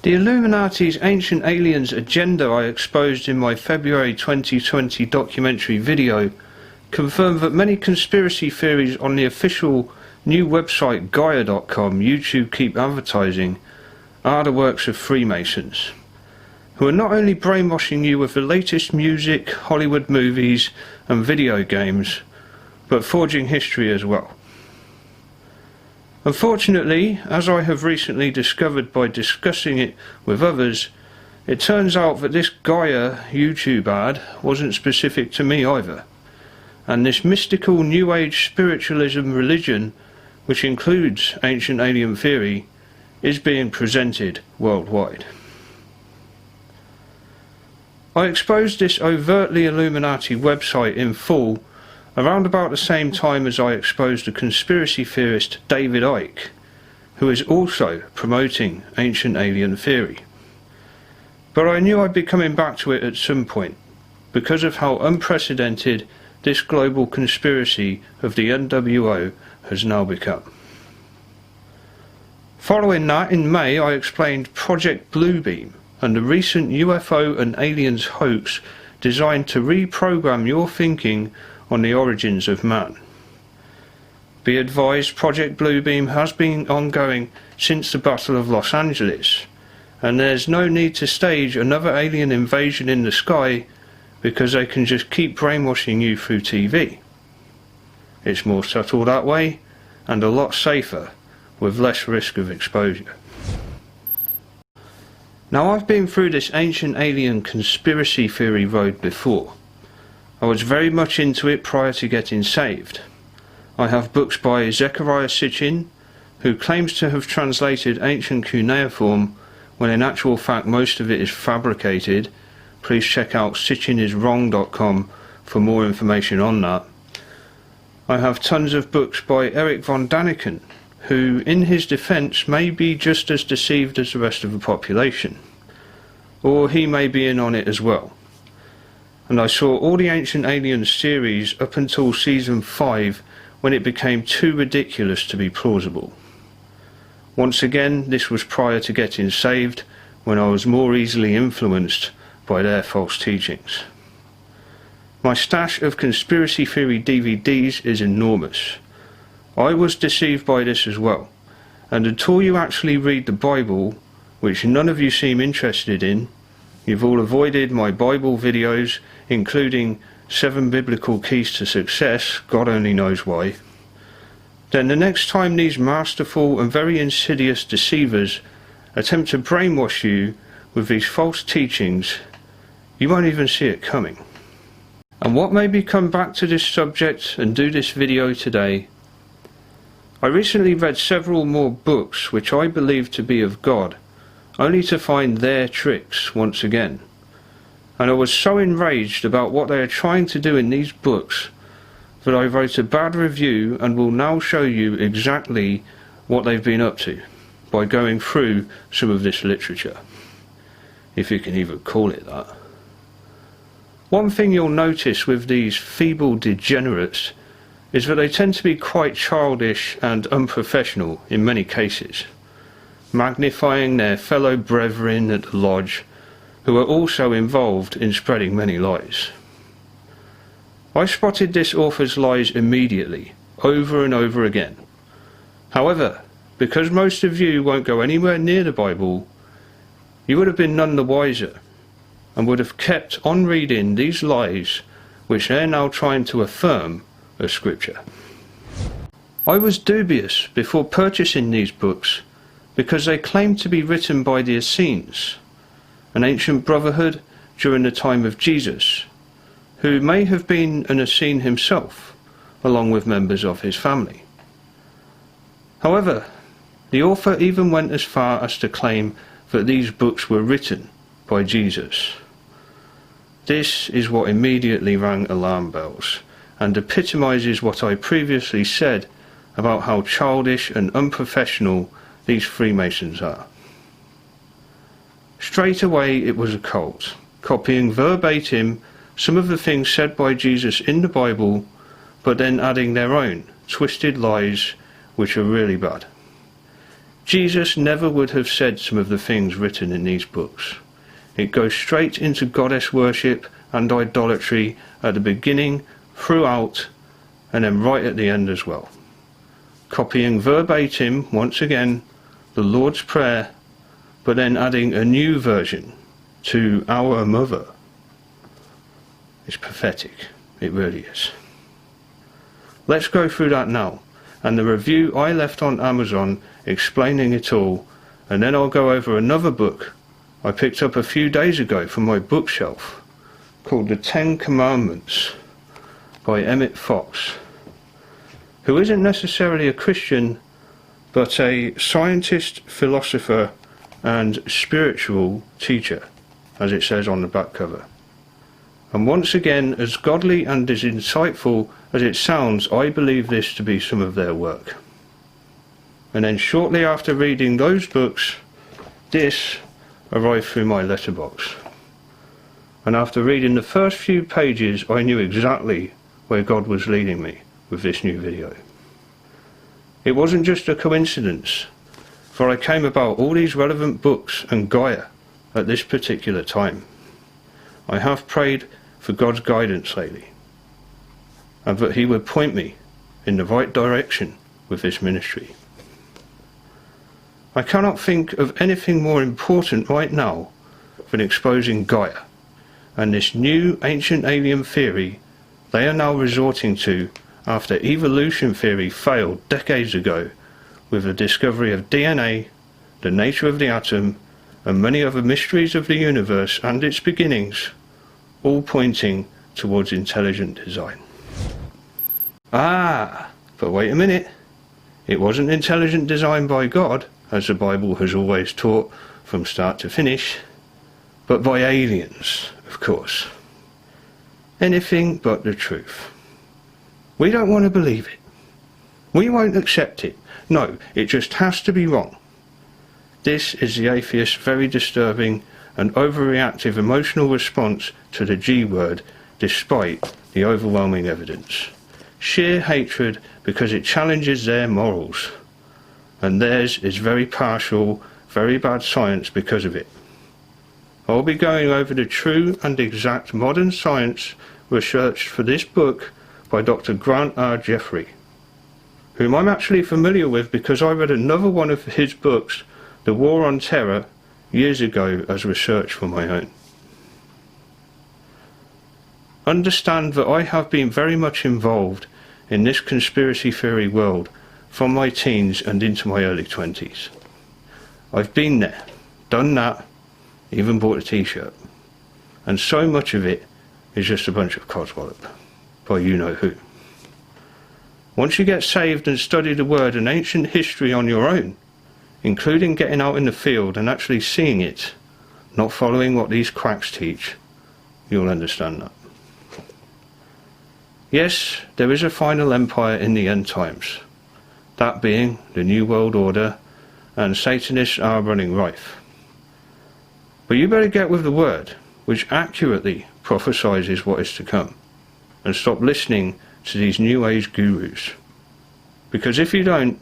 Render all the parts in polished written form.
The Illuminati's Ancient Aliens agenda I exposed in my February 2020 documentary video confirmed that many conspiracy theories on the official new website Gaia.com YouTube keep advertising are the works of Freemasons, who are not only brainwashing you with the latest music, Hollywood movies and video games, but forging history as well. Unfortunately, as I have recently discovered by discussing it with others, it turns out that this Gaia YouTube ad wasn't specific to me either, and this mystical New Age spiritualism religion, which includes ancient alien theory, is being presented worldwide. I exposed this overtly Illuminati website in full around about the same time as I exposed the conspiracy theorist David Icke, who is also promoting ancient alien theory. But I knew I'd be coming back to it at some point, because of how unprecedented this global conspiracy of the NWO has now become. Following that, in May I explained Project Bluebeam and the recent UFO and aliens hoax designed to reprogram your thinking on the origins of man. Be advised, Project Bluebeam has been ongoing since the Battle of Los Angeles, and there's no need to stage another alien invasion in the sky because they can just keep brainwashing you through TV. It's more subtle that way, and a lot safer, with less risk of exposure. Now, I've been through this ancient alien conspiracy theory road before. I was very much into it prior to getting saved. I have books by Zecharia Sitchin, who claims to have translated ancient cuneiform when in actual fact most of it is fabricated. Please check out sitchiniswrong.com for more information on that. I have tons of books by Eric von Daniken, who in his defence may be just as deceived as the rest of the population, or he may be in on it as well. And I saw all the Ancient Aliens series up until season 5, when it became too ridiculous to be plausible. Once again, this was prior to getting saved, when I was more easily influenced by their false teachings. My stash of conspiracy theory DVDs is enormous. I was deceived by this as well, and until you actually read the Bible, which none of you seem interested in, you've all avoided my Bible videos, including 7 biblical keys to success, God only knows why, then the next time these masterful and very insidious deceivers attempt to brainwash you with these false teachings, you won't even see it coming. And what made me come back to this subject and do this video today? I recently read several more books which I believe to be of God, only to find their tricks once again. And I was so enraged about what they are trying to do in these books that I wrote a bad review and will now show you exactly what they've been up to by going through some of this literature, if you can even call it that. One thing you'll notice with these feeble degenerates is that they tend to be quite childish and unprofessional in many cases, magnifying their fellow brethren at the lodge, who are also involved in spreading many lies. I spotted this author's lies immediately, over and over again. However, because most of you won't go anywhere near the Bible, you would have been none the wiser, and would have kept on reading these lies which they're now trying to affirm as scripture. I was dubious before purchasing these books because they claimed to be written by the Essenes, an ancient brotherhood during the time of Jesus, who may have been an Essene himself, along with members of his family. However, the author even went as far as to claim that these books were written by Jesus. This is what immediately rang alarm bells, and epitomizes what I previously said about how childish and unprofessional these Freemasons are. Straight away it was a cult, copying verbatim some of the things said by Jesus in the Bible, but then adding their own twisted lies which are really bad. Jesus never would have said some of the things written in these books. It goes straight into goddess worship and idolatry at the beginning, throughout, and then right at the end as well. Copying verbatim, once again, the Lord's Prayer, but then adding a new version to Our Mother. It's pathetic. It really is. Let's go through that now, and the review I left on Amazon explaining it all, and then I'll go over another book I picked up a few days ago from my bookshelf called The 10 Commandments by Emmett Fox, who isn't necessarily a Christian, but a scientist, philosopher, and spiritual teacher, as it says on the back cover. And once again, as godly and as insightful as it sounds, I believe this to be some of their work. And then shortly after reading those books, this arrived through my letterbox. And after reading the first few pages, I knew exactly where God was leading me with this new video. It wasn't just a coincidence, for I came about all these relevant books and Gaia at this particular time. I have prayed for God's guidance lately, and that He would point me in the right direction with this ministry. I cannot think of anything more important right now than exposing Gaia and this new ancient alien theory they are now resorting to after evolution theory failed decades ago with the discovery of DNA, the nature of the atom, and many other mysteries of the universe and its beginnings, all pointing towards intelligent design. But wait a minute. It wasn't intelligent design by God, as the Bible has always taught from start to finish, but by aliens, of course. Anything but the truth. We don't want to believe it. We won't accept it. No, it just has to be wrong. This is the atheist's very disturbing and overreactive emotional response to the G word, despite the overwhelming evidence. Sheer hatred because it challenges their morals. And theirs is very partial, very bad science because of it. I'll be going over the true and exact modern science researched for this book by Dr. Grant R. Jeffrey, whom I'm actually familiar with because I read another one of his books, The War on Terror, years ago as research for my own. Understand that I have been very much involved in this conspiracy theory world from my teens and into my early 20s. I've been there, done that, even bought a t-shirt. And so much of it is just a bunch of codswallop by you-know-who. Once you get saved and study the word and ancient history on your own, including getting out in the field and actually seeing it, not following what these quacks teach, you'll understand that. Yes, there is a final empire in the end times, that being the New World Order, and Satanists are running rife. But you better get with the word, which accurately prophesies what is to come, and stop listening to these New Age gurus. Because if you don't,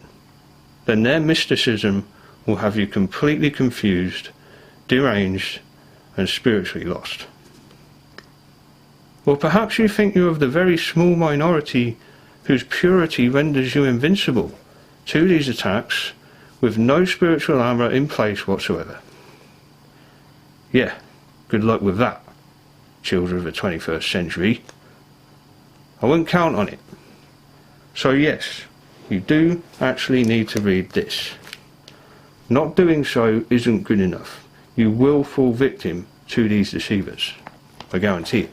then their mysticism will have you completely confused, deranged, and spiritually lost. Or perhaps you think you're of the very small minority whose purity renders you invincible to these attacks with no spiritual armour in place whatsoever. Yeah, good luck with that, children of the 21st century. I wouldn't count on it. So yes, you do actually need to read this. Not doing so isn't good enough. You will fall victim to these deceivers. I guarantee it.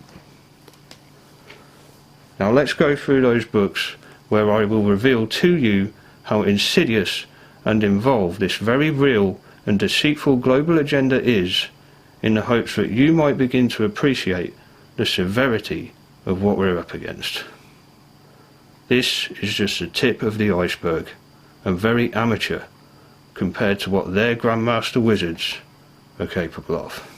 Now let's go through those books where I will reveal to you how insidious and involved this very real and deceitful global agenda is, in the hopes that you might begin to appreciate the severity of what we're up against. This is just the tip of the iceberg, and very amateur compared to what their Grandmaster Wizards are capable of.